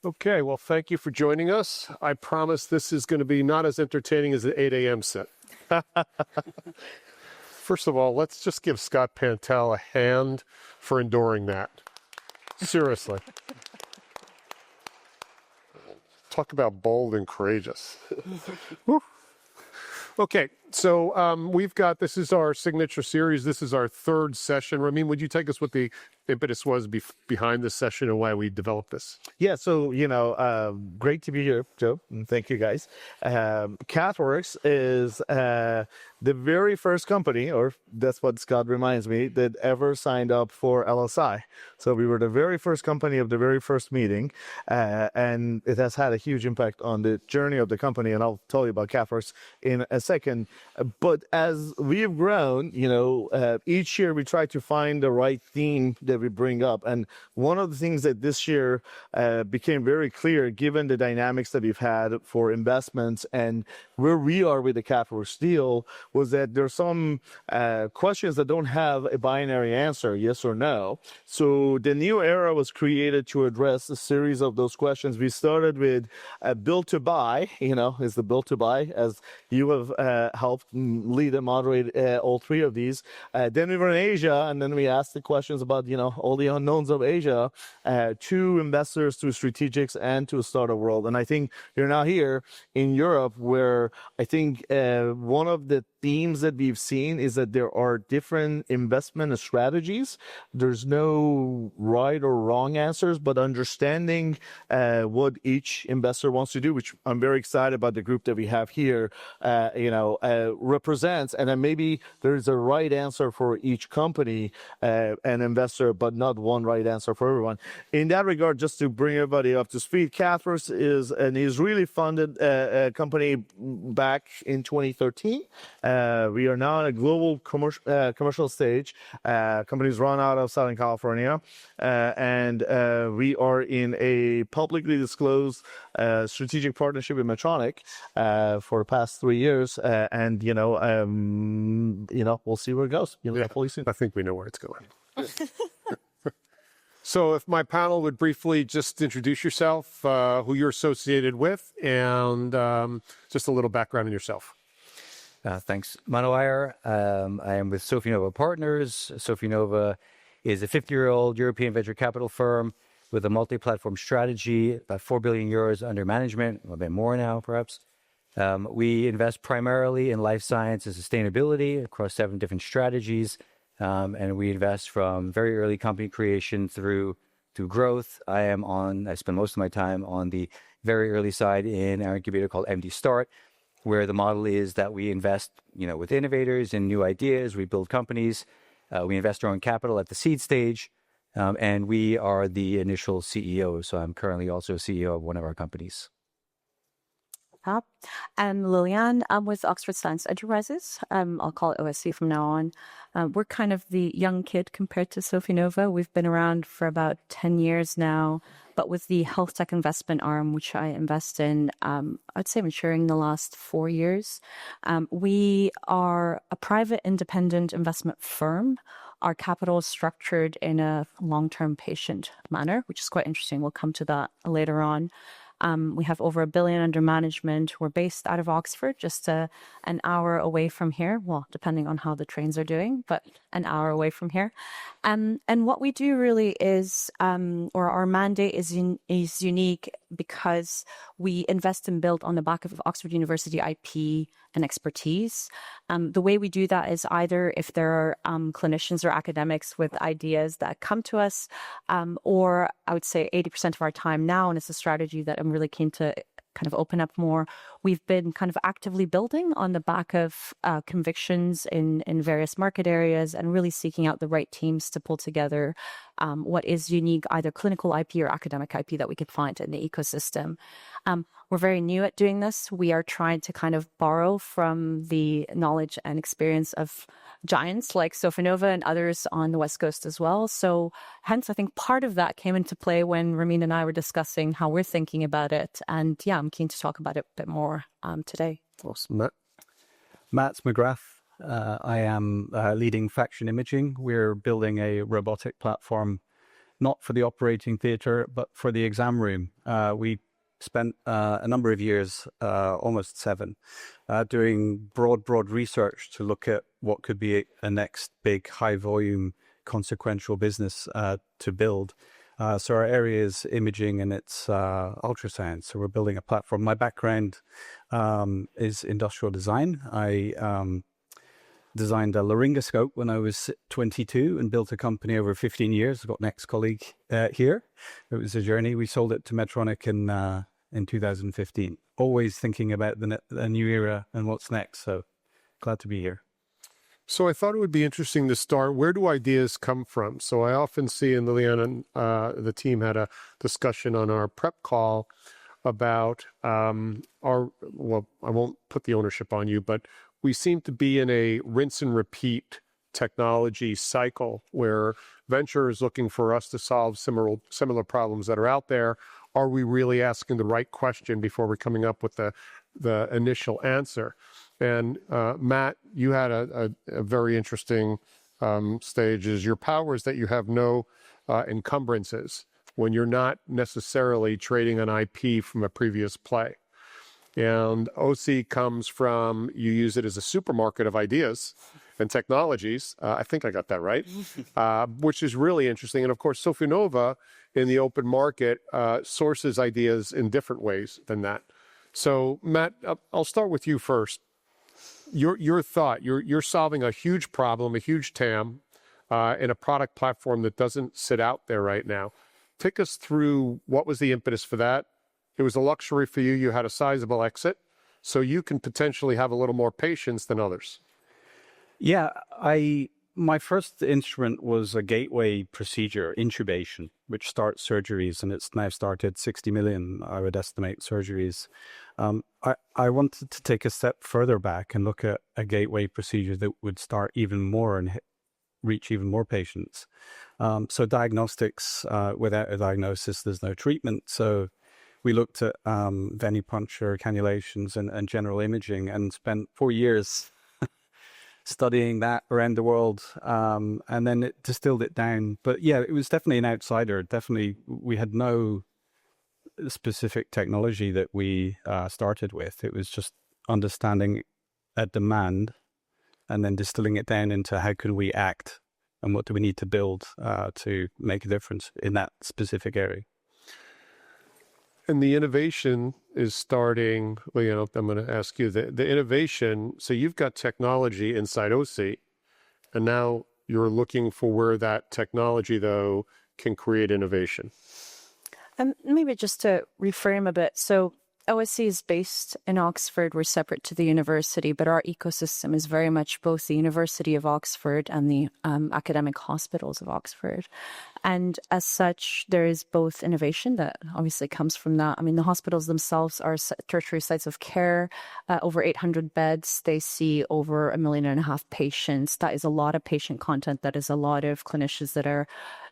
Okay, well, thank you for joining us. I promise this is going to be not as entertaining as the 8 a.m. set. First of all, let's just give Scott Pantel a hand for enduring that. Seriously. Talk about bold and courageous. Okay, so we've got, this is our signature series. This is our third session. Ramin, would you take us what the impetus was behind this session and why we developed this? Yeah, so, great to be here, Joe, and thank you guys. CathWorks is the very first company, or that's what Scott reminds me, that ever signed up for LSI. So we were the very first company of the very first meeting, and it has had a huge impact on the journey of the company, and I'll tell you about CathWorks in a second. But as we've grown, each year we try to find the right theme that we bring up. And one of the things that this year became very clear, given the dynamics that we've had for investments and where we are with the CathWorks deal, was that there's some questions that don't have a binary answer, yes or no. So the new era was created to address a series of those questions. We started with build to buy, is the build to buy, as you have helped lead and moderate all three of these. Then we were in Asia, and then we asked the questions about, all the unknowns of Asia to investors, to strategics, and to a startup world. And I think you're now here in Europe, where I think one of the themes that we've seen is that there are different investment strategies. There's no right or wrong answers, but understanding what each investor wants to do, which I'm very excited about the group that we have here, represents. And then maybe there's a right answer for each company and investor, but not one right answer for everyone. In that regard, just to bring everybody up to speed, CathWorks is an Israeli funded company back in 2013. We are now in a global commercial stage. Companies run out of Southern California, and we are in a publicly disclosed strategic partnership with Medtronic for the past 3 years, and we'll see where it goes. Hopefully soon. I think we know where it's going. So if my panel would briefly just introduce yourself, who you're associated with, and just a little background on yourself. Thanks. Mano, Iyer. I am with Sofinnova Partners. Sofinnova is a 50-year-old European venture capital firm with a multi-platform strategy, about 4 billion euros under management, a bit more now, perhaps. We invest primarily in life science and sustainability across 7 different strategies. And we invest from very early company creation through growth. I spend most of my time on the very early side in our incubator called MD Start, where the model is that we invest, with innovators in new ideas. We build companies. We invest our own capital at the seed stage, and we are the initial CEO. So I'm currently also CEO of one of our companies. I'm Liliane. I'm with Oxford Science Enterprises. I'll call it OSC from now on. We're kind of the young kid compared to Sofinnova. We've been around for about 10 years now, but with the health tech investment arm, which I invest in, I'd say maturing the last 4 years. We are a private independent investment firm. Our capital is structured in a long-term patient manner, which is quite interesting. We'll come to that later on. We have over $1 billion under management. We're based out of Oxford, just an hour away from here. Well, depending on how the trains are doing, but an hour away from here. And what we do really is, or our mandate is unique because we invest and build on the back of Oxford University IP and expertise. The way we do that is either if there are clinicians or academics with ideas that come to us, or I would say 80% of our time now, and it's a strategy that I'm really keen to kind of open up more. We've been kind of actively building on the back of convictions in various market areas and really seeking out the right teams to pull together what is unique, either clinical IP or academic IP that we could find in the ecosystem. We're very new at doing this. We are trying to kind of borrow from the knowledge and experience of giants like Sofinnova and others on the West Coast as well. So hence, I think part of that came into play when Ramin and I were discussing how we're thinking about it. And yeah, I'm keen to talk about it a bit more today. Awesome. Matt's McGrath. I am leading Faction Imaging. We're building a robotic platform not for the operating theatre, but for the exam room. We spent a number of years, almost 7, doing broad research to look at what could be a next big high volume consequential business to build. So our area is imaging and it's ultrasound. So we're building a platform. My background is industrial design. I designed a laryngoscope when I was 22 and built a company over 15 years. I've got an ex-colleague here. It was a journey. We sold it to Medtronic in 2015. Always thinking about the new era and what's next. So glad to be here. So I thought it would be interesting to start. Where do ideas come from? So I often see, and Liliane and the team had a discussion on our prep call about well, I won't put the ownership on you, but we seem to be in a rinse and repeat technology cycle where venture is looking for us to solve similar problems that are out there. Are we really asking the right question before we're coming up with the initial answer? And Matt, you had a very interesting stage. Is your power is that you have no encumbrances when you're not necessarily trading an IP from a previous play. And OC comes from, you use it as a supermarket of ideas and technologies. I think I got that right, which is really interesting. And of course, Sofinnova in the open market sources ideas in different ways than that. So Matt, I'll start with you first. Your thought, you're solving a huge problem, a huge TAM in a product platform that doesn't sit out there right now. Take us through what was the impetus for that. It was a luxury for you. You had a sizable exit, so you can potentially have a little more patience than others. Yeah, my first instrument was a gateway procedure, intubation, which starts surgeries, and it's now started 60 million, I would estimate, surgeries. I wanted to take a step further back and look at a gateway procedure that would start even more and reach even more patients. So diagnostics, without a diagnosis, there's no treatment. So we looked at venipuncture, cannulations, and general imaging, and spent 4 years studying that around the world, and then it distilled it down. But yeah, it was definitely an outsider. Definitely, we had no specific technology that we started with. It was just understanding a demand and then distilling it down into how can we act and what do we need to build to make a difference in that specific area. And the innovation is starting, Liliane, I'm going to ask you, the innovation, so you've got technology inside OC, and now you're looking for where that technology, though, can create innovation. Maybe just to reframe a bit. So OSC is based in Oxford. We're separate to the university, but our ecosystem is very much both the University of Oxford and the academic hospitals of Oxford. And as such, there is both innovation that obviously comes from that. I mean, the hospitals themselves are tertiary sites of care, over 800 beds. They see over 1.5 million patients. That is a lot of patient content. That is a lot of clinicians that are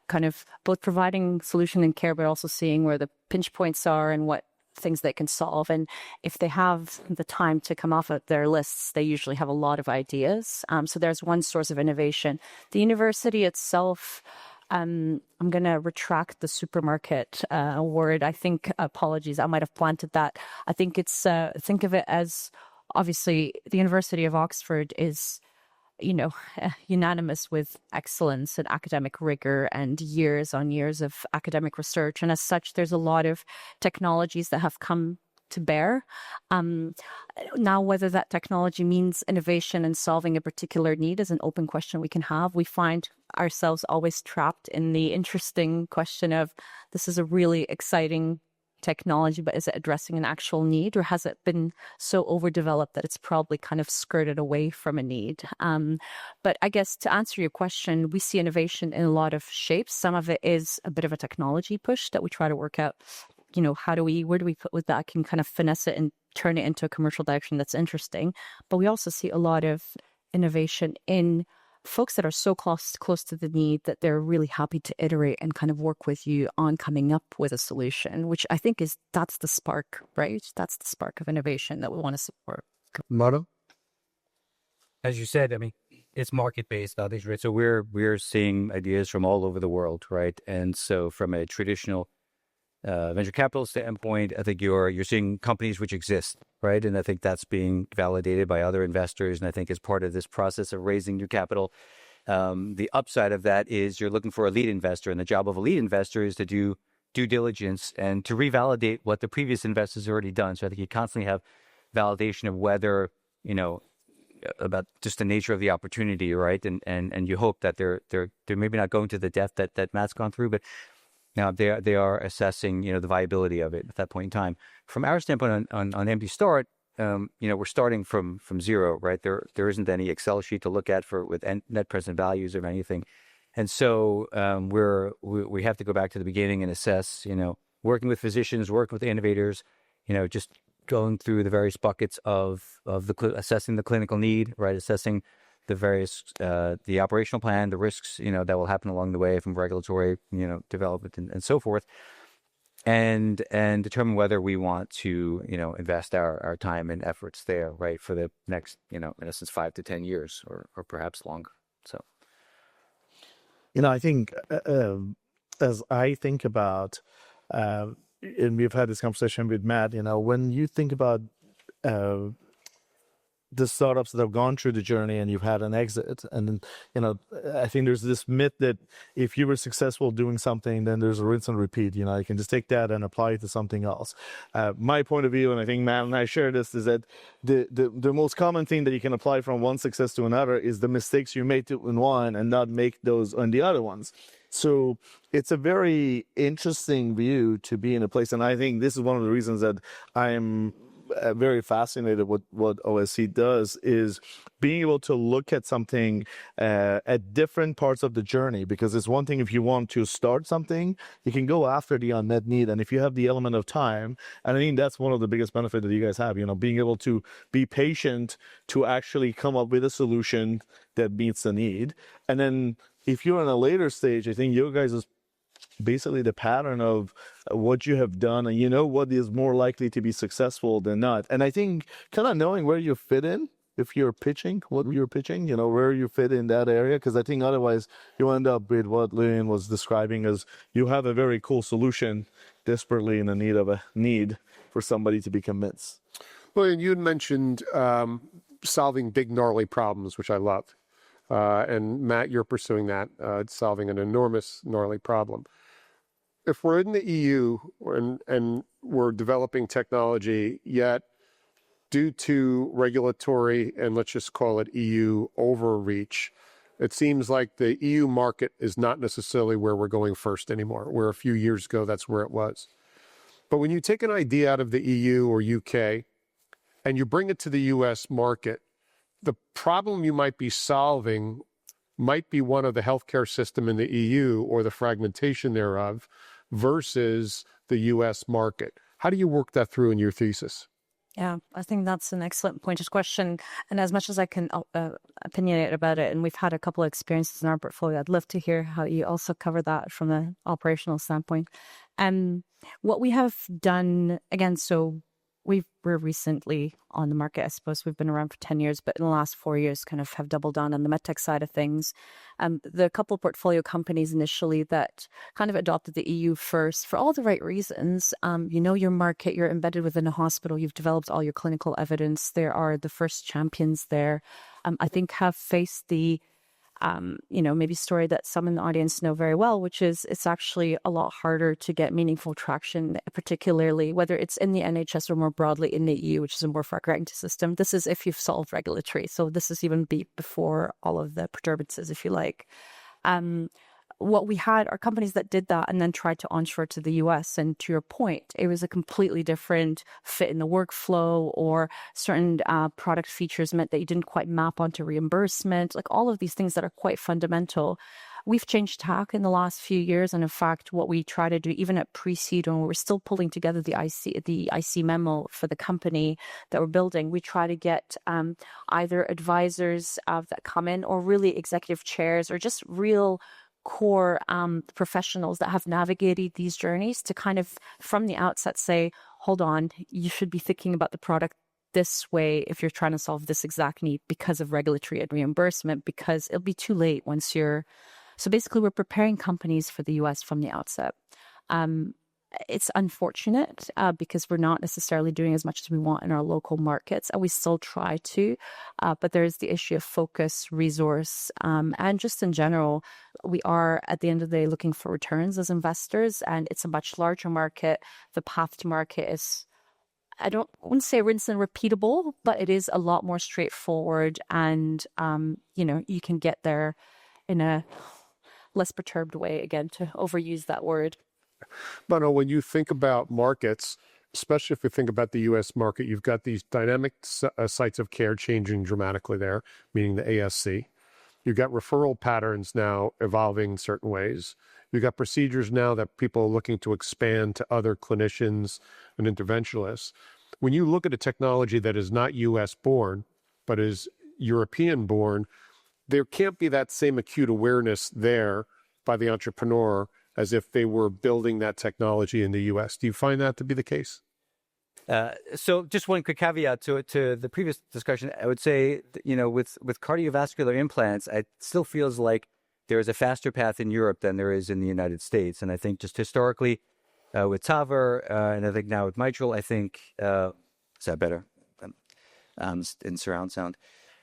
kind of both providing solution and care, but also seeing where the pinch points are and what things they can solve. And if they have the time to come off of their lists, they usually have a lot of ideas. So there's one source of innovation. The university itself, I'm going to retract the supermarket word. I think, apologies, I might have planted that. I think it's, think of it as, obviously, the University of Oxford is, unanimous with excellence and academic rigor and years on years of academic research. And as such, there's a lot of technologies that have come to bear. Now, whether that technology means innovation and solving a particular need is an open question we can have. We find ourselves always trapped in the interesting question of, this is a really exciting technology, but is it addressing an actual need, or has it been so overdeveloped that it's probably kind of skirted away from a need? But I guess to answer your question, we see innovation in a lot of shapes. Some of it is a bit of a technology push that we try to work out, where do we put with that, can kind of finesse it and turn it into a commercial direction that's interesting. But we also see a lot of innovation in folks that are so close to the need that they're really happy to iterate and kind of work with you on coming up with a solution, which I think that's the spark, right? That's the spark of innovation that we want to support. Mano? As you said, I mean, it's market-based validation, right? So we're seeing ideas from all over the world, right? And so from a traditional venture capital standpoint, I think you're seeing companies which exist, right? And I think that's being validated by other investors. And I think as part of this process of raising new capital, the upside of that is you're looking for a lead investor, and the job of a lead investor is to do due diligence and to revalidate what the previous investors have already done. So I think you constantly have validation of whether, about just the nature of the opportunity, right? And you hope that they're maybe not going to the depth that Matt's gone through, but now they are assessing, the viability of it at that point in time. From our standpoint on Empty Start, we're starting from zero, right? There isn't any Excel sheet to look at with net present values or anything. And so we have to go back to the beginning and assess, working with physicians, working with innovators, just going through the various buckets of assessing the clinical need, right? Assessing the various, the operational plan, the risks, that will happen along the way from regulatory, development and so forth. And determine whether we want to, invest our time and efforts there, right? For the next, in essence, 5 to 10 years or perhaps longer. So. I think as I think about, and we've had this conversation with Matt, when you think about the startups that have gone through the journey and you've had an exit, and I think there's this myth that if you were successful doing something, then there's a rinse and repeat. You can just take that and apply it to something else. My point of view, and I think Matt and I share this, is that the most common thing that you can apply from one success to another is the mistakes you made in one and not make those on the other ones. So it's a very interesting view to be in a place, and I think this is one of the reasons that I'm very fascinated with what OSC does, is being able to look at something at different parts of the journey. Because it's one thing if you want to start something, you can go after the unmet need, and if you have the element of time, and I think that's one of the biggest benefits that you guys have, being able to be patient to actually come up with a solution that meets the need. And then if you're in a later stage, I think you guys is basically the pattern of what you have done, and what is more likely to be successful than not. And I think kind of knowing where you fit in, if you're pitching, what you're pitching, where you fit in that area, because I think otherwise you end up with what Liliane was describing as you have a very cool solution desperately in the need for somebody to be convinced. Well, and you had mentioned solving big, gnarly problems, which I love. And Matt, you're pursuing that, solving an enormous, gnarly problem. If we're in the EU and we're developing technology, yet due to regulatory and let's just call it EU overreach, it seems like the EU market is not necessarily where we're going first anymore, where a few years ago that's where it was. But when you take an idea out of the EU or UK and you bring it to the US market, the problem you might be solving might be one of the healthcare system in the EU or the fragmentation thereof versus the US market. How do you work that through in your thesis? Yeah, I think that's an excellent pointed question. And as much as I can opinionate about it, and we've had a couple of experiences in our portfolio, I'd love to hear how you also cover that from the operational standpoint. What we have done, again, so we're recently on the market. I suppose we've been around for 10 years, but in the last 4 years kind of have doubled down on the medtech side of things. The couple portfolio companies initially that kind of adopted the EU first for all the right reasons. You know your market, you're embedded within a hospital, you've developed all your clinical evidence. There are the first champions there. I think have faced the maybe story that some in the audience know very well, which is it's actually a lot harder to get meaningful traction, particularly whether it's in the NHS or more broadly in the EU, which is a more fragmented system. This is if you've solved regulatory. So this is even before all of the perturbances, if you like. What we had are companies that did that and then tried to onshore to the US. And to your point, it was a completely different fit in the workflow, or certain product features meant that you didn't quite map onto reimbursement, like all of these things that are quite fundamental. We've changed tack in the last few years. And in fact, what we try to do, even at pre-seed, when we're still pulling together the IC memo for the company that we're building, we try to get either advisors that come in, or really executive chairs, or just real core professionals that have navigated these journeys to kind of from the outset say, hold on, you should be thinking about the product this way if you're trying to solve this exact need because of regulatory and reimbursement, because it'll be too late once you're. So basically, we're preparing companies for the US from the outset. It's unfortunate because we're not necessarily doing as much as we want in our local markets, and we still try to. But there's the issue of focus, resource, and just in general, we are at the end of the day looking for returns as investors, and it's a much larger market. The path to market is, wouldn't say rinse and repeatable, but it is a lot more straightforward, and you can get there in a less perturbed way, again, to overuse that word. Mano, when you think about markets, especially if you think about the U.S. market, you've got these dynamic sites of care changing dramatically there, meaning the ASC. You've got referral patterns now evolving in certain ways. You've got procedures now that people are looking to expand to other clinicians and interventionalists. When you look at a technology that is not U.S. born, but is European born, there can't be that same acute awareness there by the entrepreneur as if they were building that technology in the U.S. Do you find that to be the case? So just one quick caveat to the previous discussion. I would say, with cardiovascular implants, it still feels like there is a faster path in Europe than there is in the United States. And I think just historically with TAVR, and I think now with mitral, I think, is that better in surround sound?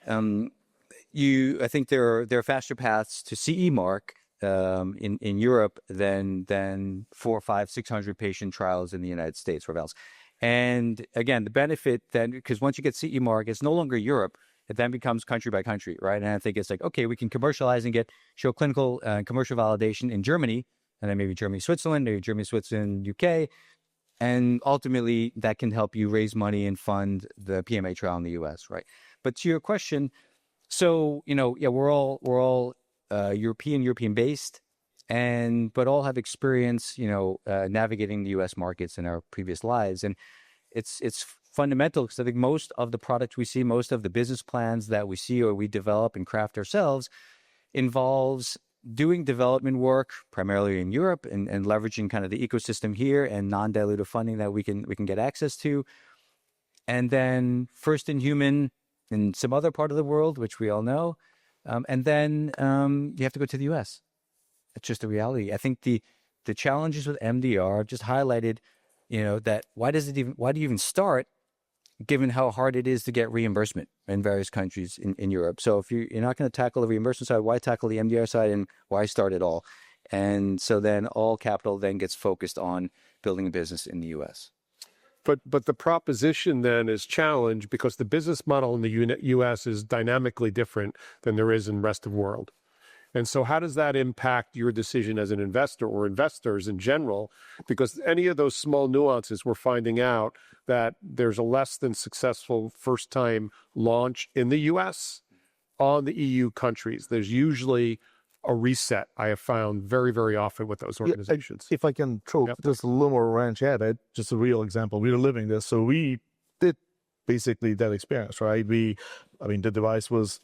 I think there are faster paths to CE mark in Europe than 400, 500, 600 patient trials in the United States for valves. And again, the benefit then, because once you get CE mark, it's no longer Europe. It then becomes country by country, right? And I think it's like, okay, we can commercialize and show clinical and commercial validation in Germany, and then maybe Germany, Switzerland, maybe Germany, Switzerland, UK. And ultimately, that can help you raise money and fund the PMA trial in the US, right? But to your question, so, we're all European based, but all have experience, navigating the U.S. markets in our previous lives. And it's fundamental because I think most of the products we see, most of the business plans that we see or we develop and craft ourselves involves doing development work primarily in Europe and leveraging kind of the ecosystem here and non-dilutive funding that we can get access to. And then first in human in some other part of the world, which we all know. And then you have to go to the U.S. It's just a reality. I think the challenges with MDR just highlighted, that why do you even start, given how hard it is to get reimbursement in various countries in Europe? So if you're not going to tackle the reimbursement side, why tackle the MDR side, and why start at all? And so then all capital then gets focused on building a business in the U.S. But the proposition then is challenged because the business model in the U.S. is dynamically different than there is in the rest of the world. And so how does that impact your decision as an investor or investors in general? Because any of those small nuances, we're finding out that there's a less than successful first-time launch in the U.S. on the EU countries. There's usually a reset, I have found very, very often with those organizations. If I can throw just a little more wrench at it, just a real example. We were living this. So we did basically that experience, right? The device was,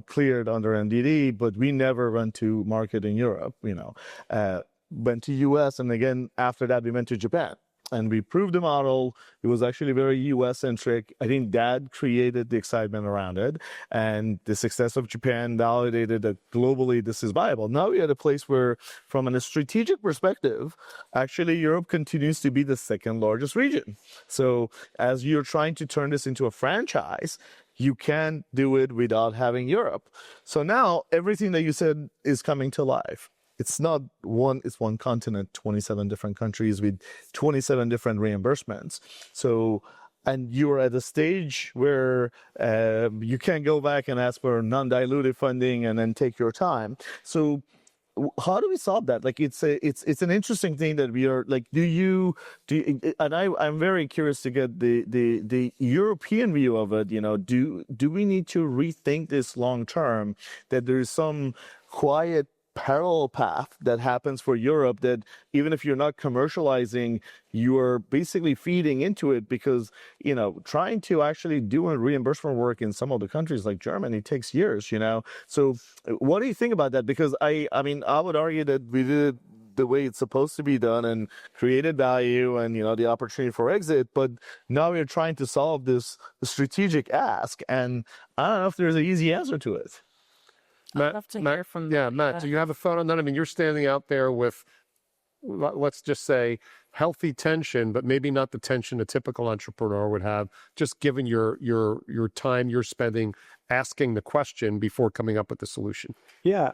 cleared under NDD, but we never went to market in Europe, went to US. And again, after that, we went to Japan. And we proved the model. It was actually very US-centric. I think that created the excitement around it. And the success of Japan validated that globally this is viable. Now we're at a place where, from a strategic perspective, actually Europe continues to be the second largest region. So as you're trying to turn this into a franchise, you can't do it without having Europe. So now everything that you said is coming to life. It's not it's one continent, 27 different countries with 27 different reimbursements. So, and you're at a stage where you can't go back and ask for non-dilutive funding and then take your time. So how do we solve that? Like, it's an interesting thing that we are like, and I'm very curious to get the European view of it. Do we need to rethink this long term, that there is some quiet parallel path that happens for Europe, that even if you're not commercializing, you are basically feeding into it, because trying to actually do a reimbursement work in some of the countries like Germany takes years. So what do you think about that? Because I would argue that we did the way it's supposed to be done and created value and, the opportunity for exit. But now we're trying to solve this strategic ask. And I don't know if there's an easy answer to it. I'd love to hear from Matt, do you have a thought on that? I mean, you're standing out there with, let's just say, healthy tension, but maybe not the tension a typical entrepreneur would have, just given your time you're spending asking the question before coming up with the solution. Yeah,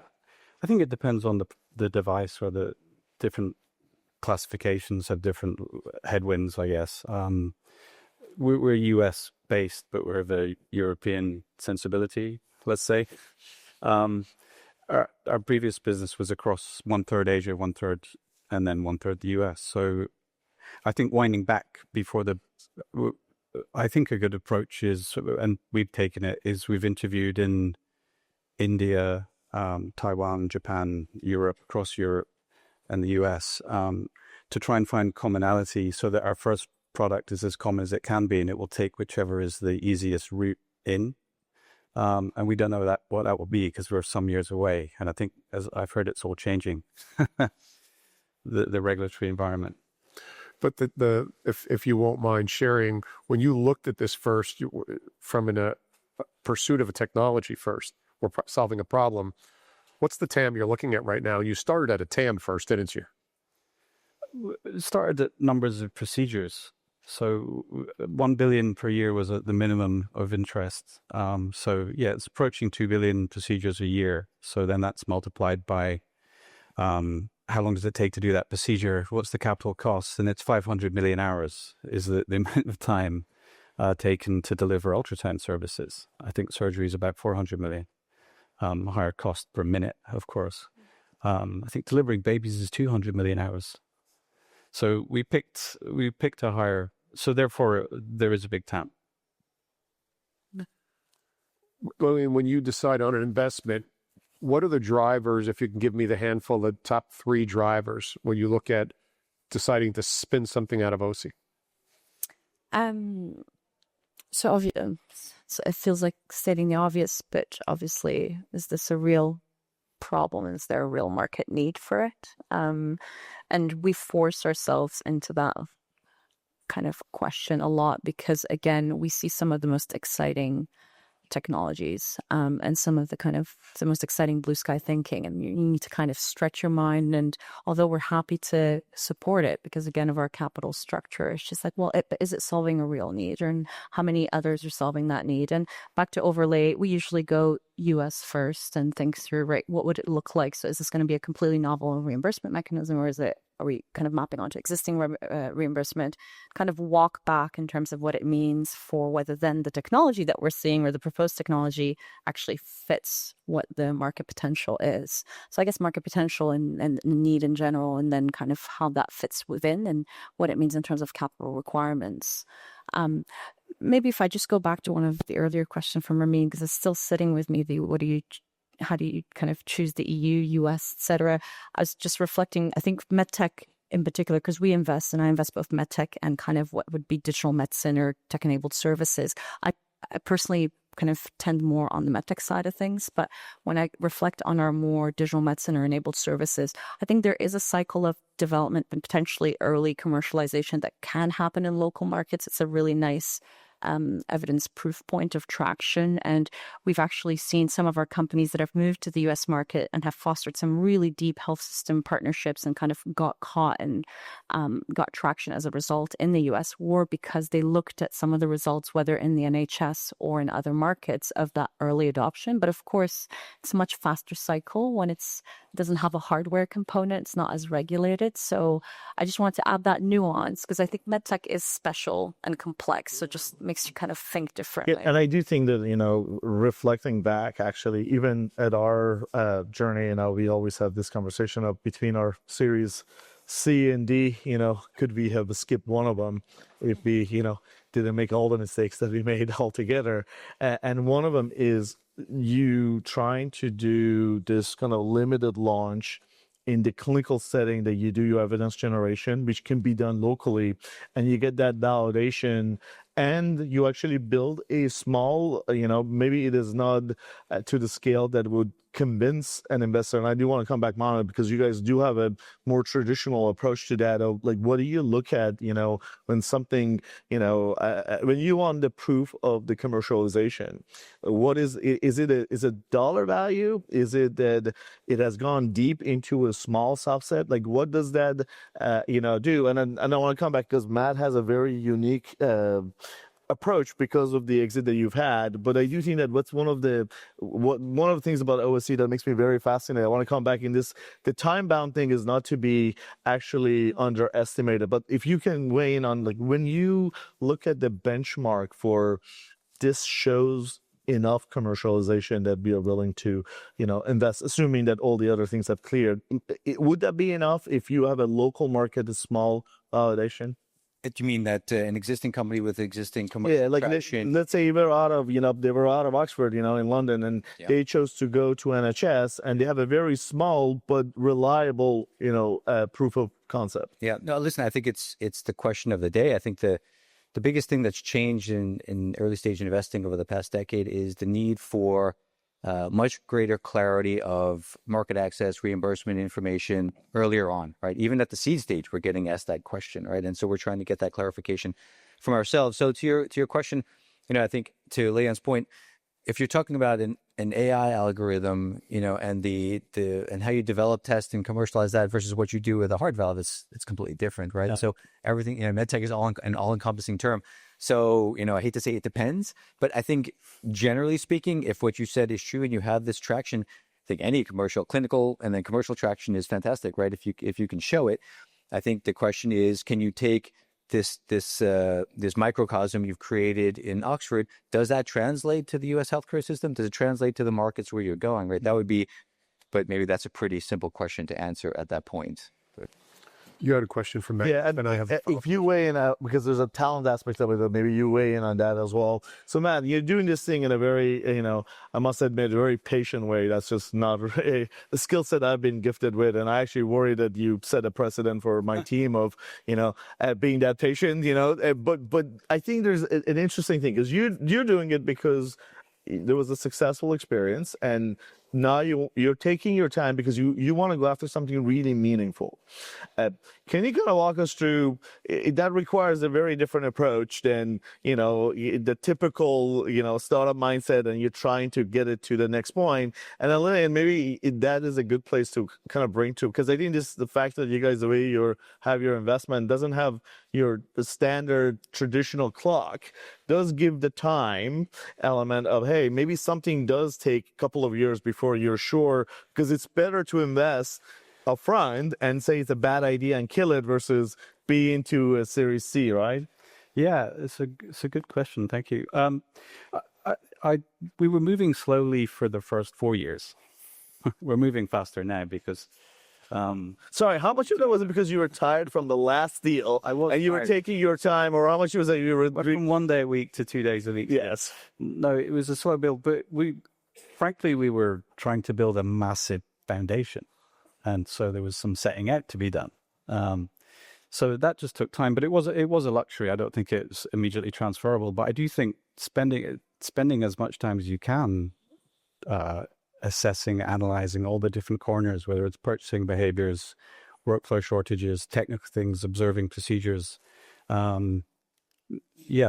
I think it depends on the device, or the different classifications have different headwinds, I guess. We're US based, but we're of a European sensibility, let's say. Our previous business was across 1/3 Asia, 1/3, and then 1/3 the US. So I think winding back before I think a good approach is, and we've taken it, is we've interviewed in India, Taiwan, Japan, Europe, across Europe and the US, to try and find commonality so that our first product is as common as it can be, and it will take whichever is the easiest route in. And we don't know what that will be, because we're some years away. And I think, as I've heard, it's all changing, the regulatory environment. But if you won't mind sharing, when you looked at this first, from a pursuit of a technology first, or solving a problem, what's the TAM you're looking at right now? You started at a TAM first, didn't you? It started at numbers of procedures. So 1 billion per year was the minimum of interest. So yeah, it's approaching 2 billion procedures a year. So then that's multiplied by how long does it take to do that procedure? What's the capital cost? And it's 500 million hours is the amount of time taken to deliver ultrasound services. I think surgery is about 400 million. Higher cost per minute, of course. I think delivering babies is 200 million hours. So we picked a higher. So therefore, there is a big TAM. When you decide on an investment, what are the drivers, if you can give me the handful, the top 3 drivers, when you look at deciding to spin something out of OC? So it feels like stating the obvious, but obviously, is this a real problem? Is there a real market need for it? And we force ourselves into that kind of question a lot, because again, we see some of the most exciting technologies and some of the most exciting blue sky thinking, and you need to kind of stretch your mind. And although we're happy to support it, because again of our capital structure, it's just like, well, is it solving a real need, and how many others are solving that need? And back to overlay, we usually go US first and think through, right, what would it look like? So is this going to be a completely novel reimbursement mechanism, or are we kind of mapping onto existing reimbursement? Kind of walk back in terms of what it means for whether then the technology that we're seeing, or the proposed technology, actually fits what the market potential is. So I guess market potential and need in general, and then kind of how that fits within and what it means in terms of capital requirements. Maybe if I just go back to one of the earlier questions from Ramin, because it's still sitting with me, how do you kind of choose the EU, US, et cetera? I was just reflecting, I think medtech in particular, because we invest, and I invest both medtech and kind of what would be digital medicine or tech-enabled services. I personally kind of tend more on the medtech side of things, but when I reflect on our more digital medicine or enabled services, I think there is a cycle of development and potentially early commercialization that can happen in local markets. It's a really nice evidence proof point of traction. And we've actually seen some of our companies that have moved to the US market and have fostered some really deep health system partnerships and kind of got caught and got traction as a result in the US, were because they looked at some of the results, whether in the NHS or in other markets, of that early adoption. But of course, it's a much faster cycle when it doesn't have a hardware component. It's not as regulated. So I just wanted to add that nuance, because I think medtech is special and complex. So just makes you kind of think differently. Yeah, and I do think that, reflecting back, actually, even at our journey, we always have this conversation of between our series C and D, could we have skipped one of them if we, didn't make all the mistakes that we made altogether. And one of them is you trying to do this kind of limited launch in the clinical setting that you do your evidence generation, which can be done locally, and you get that validation, and you actually build a small, maybe it is not to the scale that would convince an investor? And I do want to come back, Mano, because you guys do have a more traditional approach to that. Of like, what do you look at, when something, when you want the proof of the commercialization, what is it dollar value? Is it that it has gone deep into a small subset? Like, what does that, do? And I want to come back because Matt has a very unique approach because of the exit that you've had. But I do think that one of the things about OSC that makes me very fascinated, I want to come back in this, the time bound thing is not to be actually underestimated. But if you can weigh in on, like, when you look at the benchmark for this shows enough commercialization that we are willing to, invest, assuming that all the other things have cleared, would that be enough if you have a local market, a small validation? Do you mean that an existing company with existing commercial traction? Let's say they were out of Oxford, in London, and they chose to go to NHS, and they have a very small but reliable, proof of concept. Yeah, no, listen, I think it's the question of the day. I think the biggest thing that's changed in early stage investing over the past decade is the need for much greater clarity of market access, reimbursement information earlier on, right? Even at the seed stage, we're getting asked that question, right? And so we're trying to get that clarification from ourselves. So to your question, I think to Liliane's point, if you're talking about an AI algorithm, and and how you develop, test, and commercialize that versus what you do with a heart valve, it's completely different, right? Yeah. So everything, medtech is an all-encompassing term. So, I hate to say it depends, but I think generally speaking, if what you said is true and you have this traction, I think any clinical and then commercial traction is fantastic, right? If you can show it, I think the question is, can you take this microcosm you've created in Oxford, does that translate to the U.S. healthcare system? Does it translate to the markets where you're going, right? That would be, but maybe that's a pretty simple question to answer at that point. But you had a question for Matt, and I have. If you weigh in, because there's a talent aspect of it, maybe you weigh in on that as well. So, Matt, you're doing this thing in a very, I must admit, a very patient way. That's just not a skill set I've been gifted with, and I actually worry that you set a precedent for my team of, being that patient. But I think there's an interesting thing because you're doing it because there was a successful experience, and now you're taking your time because you want to go after something really meaningful. Can you kind of walk us through? That requires a very different approach than the typical startup mindset, and you're trying to get it to the next point. And then maybe that is a good place to kind of bring to, because I think the fact that you guys, the way you have your investment doesn't have the standard traditional clock, does give the time element of, hey, maybe something does take a couple of years before you're sure, because it's better to invest upfront and say it's a bad idea and kill it versus be into a Series C, right? Yeah, it's a good question. Thank you. We were moving slowly for the first 4 years. We're moving faster now because. Sorry, how much of that was it because you were tired from the last deal and you were taking your time, or how much was that you were from 1 day a week to 2 days a week? Yes. No, it was a slow build, but frankly, we were trying to build a massive foundation. And so there was some setting out to be done. So that just took time, but it was a luxury. I don't think it's immediately transferable, but I do think spending as much time as you can, assessing, analyzing all the different corners, whether it's purchasing behaviors, workflow shortages, technical things, observing procedures. I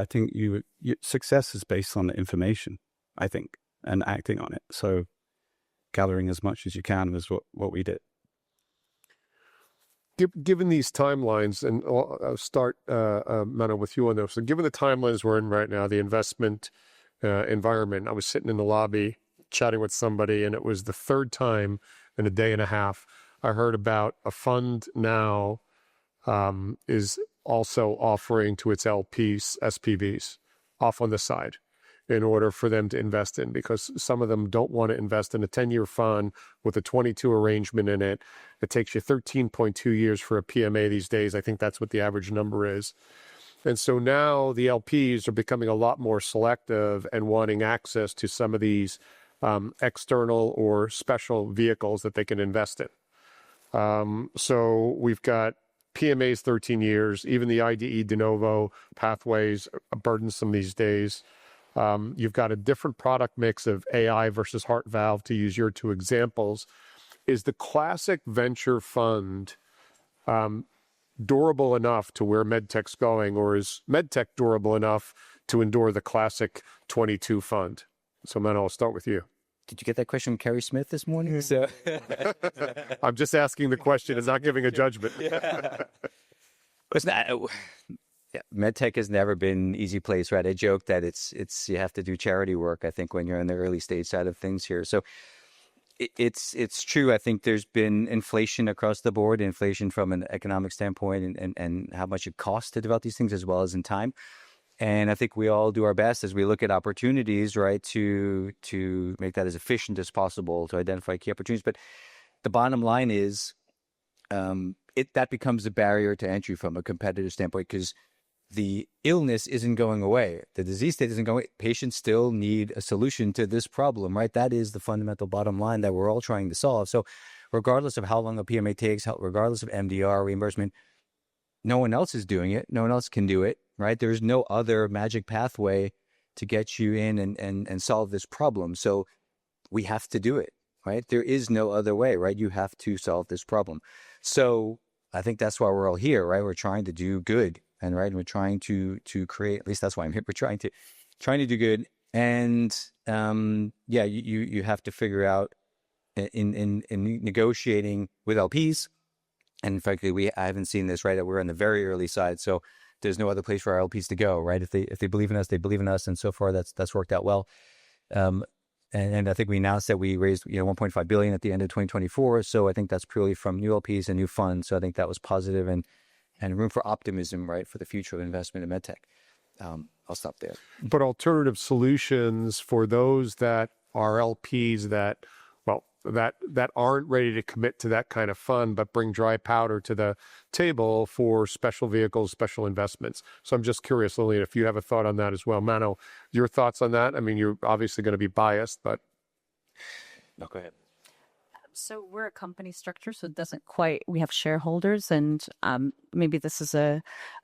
think your success is based on the information, I think, and acting on it. So gathering as much as you can was what we did. Given these timelines, and I'll start, Mano, with you on those. So given the timelines we're in right now, the investment environment, I was sitting in the lobby chatting with somebody, and it was the third time in a day and a half I heard about a fund now is also offering to its LPs SPVs off on the side in order for them to invest in, because some of them don't want to invest in a 10-year fund with a 22 arrangement in it. It takes you 13.2 years for a PMA these days. I think that's what the average number is. And so now the LPs are becoming a lot more selective and wanting access to some of these external or special vehicles that they can invest in. So we've got PMAs 13 years, even the IDE de novo pathways are burdensome these days. You've got a different product mix of AI versus heart valve, to use your two examples. Is the classic venture fund durable enough to where medtech's going, or is medtech durable enough to endure the classic 22 fund? So, Mano, I'll start with you. Did you get that question from Kerry Smith this morning? So I'm just asking the question and not giving a judgment. it's not. Yeah, medtech has never been an easy place, right? I joke that it's you have to do charity work, I think, when you're in the early stage side of things here. So it's true. I think there's been inflation across the board, inflation from an economic standpoint and how much it costs to develop these things as well as in time. And I think we all do our best as we look at opportunities, right, to make that as efficient as possible, to identify key opportunities. But the bottom line is that becomes a barrier to entry from a competitive standpoint, because the illness isn't going away. The disease state isn't going away. Patients still need a solution to this problem, right? That is the fundamental bottom line that we're all trying to solve. So regardless of how long a PMA takes, regardless of MDR reimbursement, no one else is doing it. No one else can do it, right? There's no other magic pathway to get you in and solve this problem. So we have to do it, right? There is no other way, right? You have to solve this problem. So I think that's why we're all here, right? We're trying to do good, and right, we're trying to create. At least that's why I'm here. We're trying to do good, and you have to figure out in negotiating with LPs. And frankly, I haven't seen this, right? That we're on the very early side, so there's no other place for our LPs to go, right? If they believe in us, they believe in us, and so far that's worked out well. And I think we announced that we raised 1.5 billion at the end of 2024. So I think that's purely from new LPs and new funds. So I think that was positive and room for optimism, right, for the future of investment in medtech. I'll stop there. But alternative solutions for those that are LPs that aren't ready to commit to that kind of fund, but bring dry powder to the table for special vehicles, special investments. So I'm just curious, Liliane, if you have a thought on that as well. Mano, your thoughts on that? I mean, you're obviously going to be biased, but... No, go ahead. So we're a company structure, so it doesn't quite, we have shareholders, and maybe this is a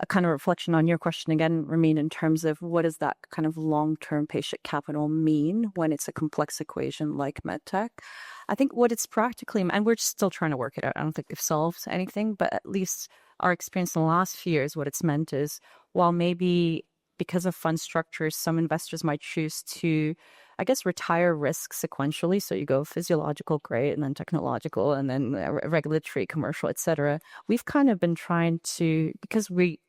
kind of reflection on your question again, Ramin, in terms of what does that kind of long-term patient capital mean when it's a complex equation like medtech? I think what it's practically, and we're still trying to work it out. I don't think we've solved anything, but at least our experience in the last few years, what it's meant is, while maybe because of fund structures, some investors might choose to, I guess, retire risk sequentially. So you go physiological, great, and then technological, and then regulatory, commercial, et cetera. We've kind of been trying to, because we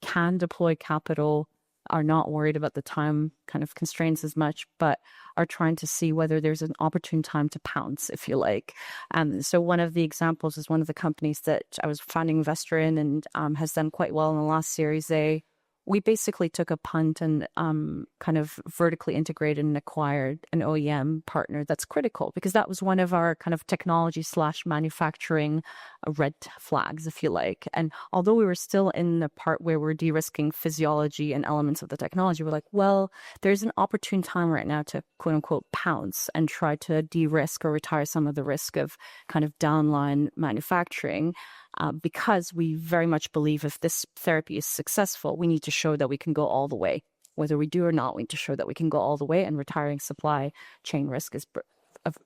can deploy capital, are not worried about the time kind of constraints as much, but are trying to see whether there's an opportune time to pounce, if you like. So one of the examples is one of the companies that I was founding investor in and has done quite well in the last Series A. We basically took a punt and kind of vertically integrated and acquired an OEM partner that's critical, because that was one of our kind of technology / manufacturing red flags, if you like. And although we were still in the part where we're de-risking physiology and elements of the technology, we're like, well, there's an opportune time right now to quote unquote pounce and try to de-risk or retire some of the risk of kind of downline manufacturing. Because we very much believe if this therapy is successful, we need to show that we can go all the way. Whether we do or not, we need to show that we can go all the way, and retiring supply chain risk is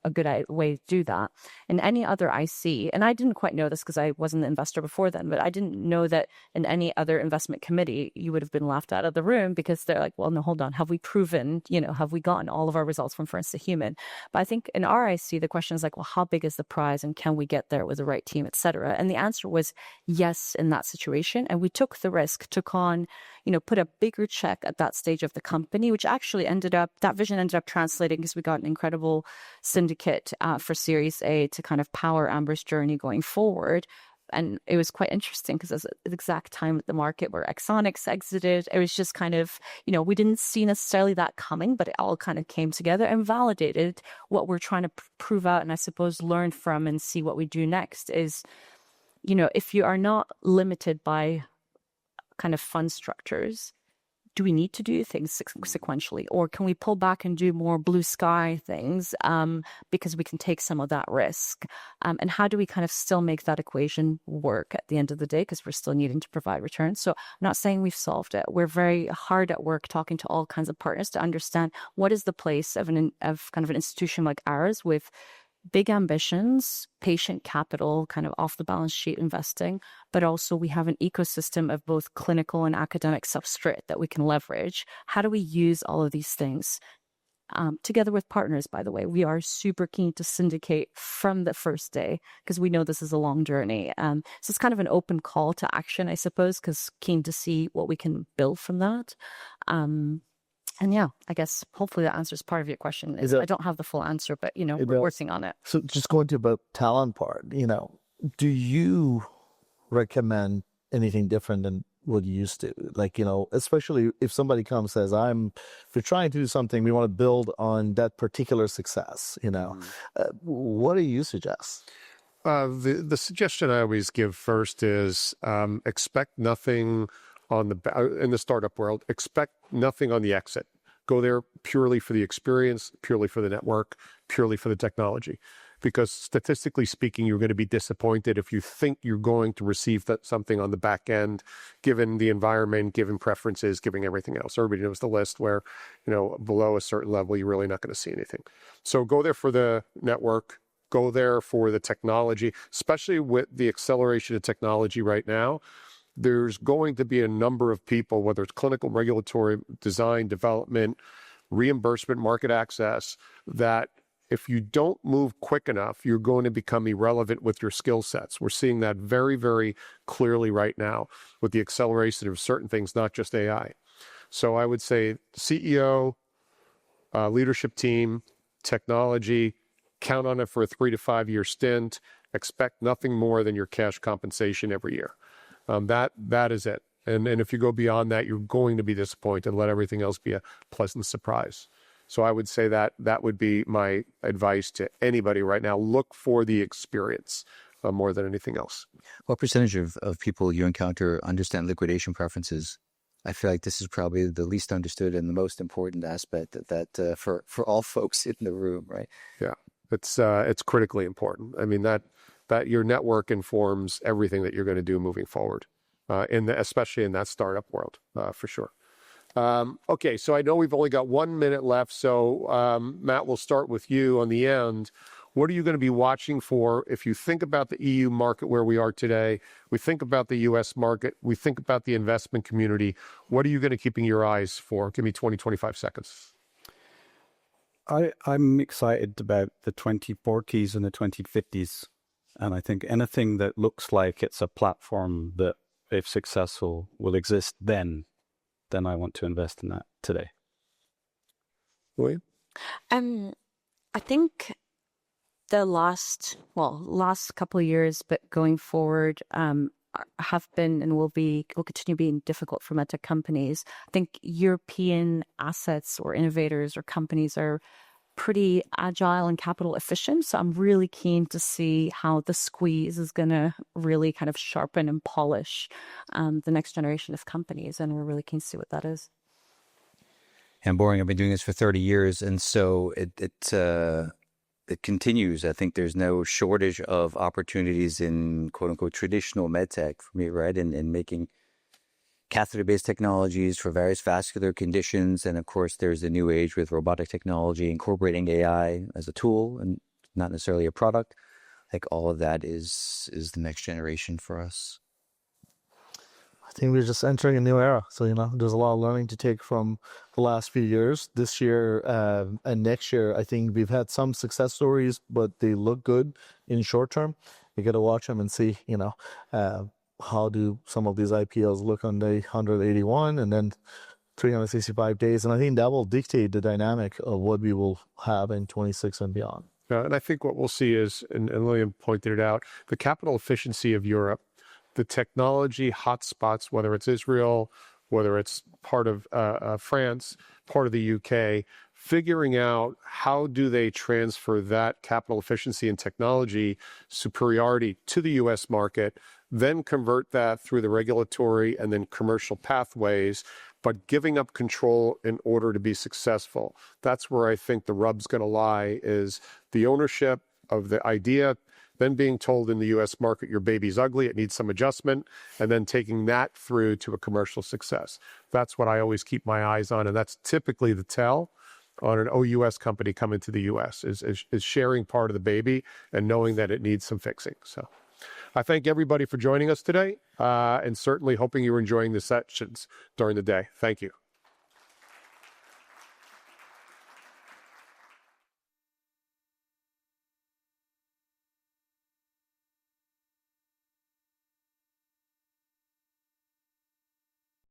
a good way to do that. In any other IC, and I didn't quite know this because I wasn't an investor before then, but I didn't know that in any other investment committee, you would have been laughed out of the room, because they're like, well, no, hold on. Have we proven, have we gotten all of our results from first to human? But I think in our IC, the question is like, well, how big is the prize, and can we get there with the right team, et cetera? And the answer was yes in that situation. And we took the risk, took on, put a bigger check at that stage of the company, which actually that vision ended up translating, because we got an incredible syndicate for Series A to kind of power Amber's journey going forward. And it was quite interesting because it was the exact time at the market where Exonics exited. It was just kind of, we didn't see necessarily that coming, but it all kind of came together and validated what we're trying to prove out, and I suppose learn from and see what we do next is, if you are not limited by kind of fund structures, do we need to do things sequentially, or can we pull back and do more blue sky things because we can take some of that risk? And how do we kind of still make that equation work at the end of the day, because we're still needing to provide returns? So I'm not saying we've solved it. We're very hard at work talking to all kinds of partners to understand what is the place of kind of an institution like ours with big ambitions, patient capital, kind of off the balance sheet investing, but also we have an ecosystem of both clinical and academic substrate that we can leverage. How do we use all of these things together with partners? By the way, we are super keen to syndicate from the first day because we know this is a long journey. So it's kind of an open call to action, I suppose, because keen to see what we can build from that. And yeah, I guess hopefully that answers part of your question. I don't have the full answer, but we're working on it. So just going to about talent part, do you recommend anything different than what you used to? Like, especially if somebody comes and says, if you're trying to do something, we want to build on that particular success, what do you suggest? The suggestion I always give first is expect nothing in the startup world, expect nothing on the exit. Go there purely for the experience, purely for the network, purely for the technology. Because statistically speaking, you're going to be disappointed if you think you're going to receive something on the back end, given the environment, given preferences, given everything else. Everybody knows the list where, below a certain level, you're really not going to see anything. So go there for the network, go there for the technology, especially with the acceleration of technology right now. There's going to be a number of people, whether it's clinical, regulatory, design, development, reimbursement, market access, that if you don't move quick enough, you're going to become irrelevant with your skill sets. We're seeing that very, very clearly right now with the acceleration of certain things, not just AI. So I would say CEO, leadership team, technology, count on it for a 3 to 5 year stint. Expect nothing more than your cash compensation every year. That is it. And if you go beyond that, you're going to be disappointed. Let everything else be a pleasant surprise. So I would say that would be my advice to anybody right now. Look for the experience more than anything else. What percentage of people you encounter understand liquidation preferences? I feel like this is probably the least understood and the most important aspect that for all folks in the room, right? Yeah, it's critically important. I mean, that your network informs everything that you're going to do moving forward, especially in that startup world, for sure. Okay, so I know we've only got 1 minute left, so Matt, we'll start with you on the end. What are you going to be watching for if you think about the EU market where we are today? We think about the US market. We think about the investment community. What are you going to keeping your eyes for? Give me 20, 25 seconds. I'm excited about the 2040s and the 2050s. And I think anything that looks like it's a platform that, if successful, will exist then I want to invest in that today. William? I think the last couple of years, but going forward, have been and will continue being difficult for medtech companies. I think European assets or innovators or companies are pretty agile and capital efficient. So I'm really keen to see how the squeeze is going to really kind of sharpen and polish the next generation of companies. And we're really keen to see what that is. And boring, I've been doing this for 30 years. And so it continues. I think there's no shortage of opportunities in quote unquote traditional medtech for me, right? In making catheter-based technologies for various vascular conditions. And of course, there's the new age with robotic technology, incorporating AI as a tool and not necessarily a product. Like all of that is the next generation for us. I think we're just entering a new era. So, there's a lot of learning to take from the last few years. This year and next year, I think we've had some success stories, but they look good in short term. You got to watch them and see, how do some of these IPOs look on day 181 and then 365 days. And I think that will dictate the dynamic of what we will have in 26 and beyond. And I think what we'll see is, and Liliane pointed it out, the capital efficiency of Europe, the technology hotspots, whether it's Israel, whether it's part of France, part of the UK, figuring out how do they transfer that capital efficiency and technology superiority to the US market, then convert that through the regulatory and then commercial pathways, but giving up control in order to be successful. That's where I think the rub's going to lie, is the ownership of the idea, then being told in the U.S. market, your baby's ugly, it needs some adjustment, and then taking that through to a commercial success. That's what I always keep my eyes on, and that's typically the tell on an OUS company coming to the U.S. is sharing part of the baby and knowing that it needs some fixing. So I thank everybody for joining us today, and certainly hoping you're enjoying the sessions during the day. Thank you.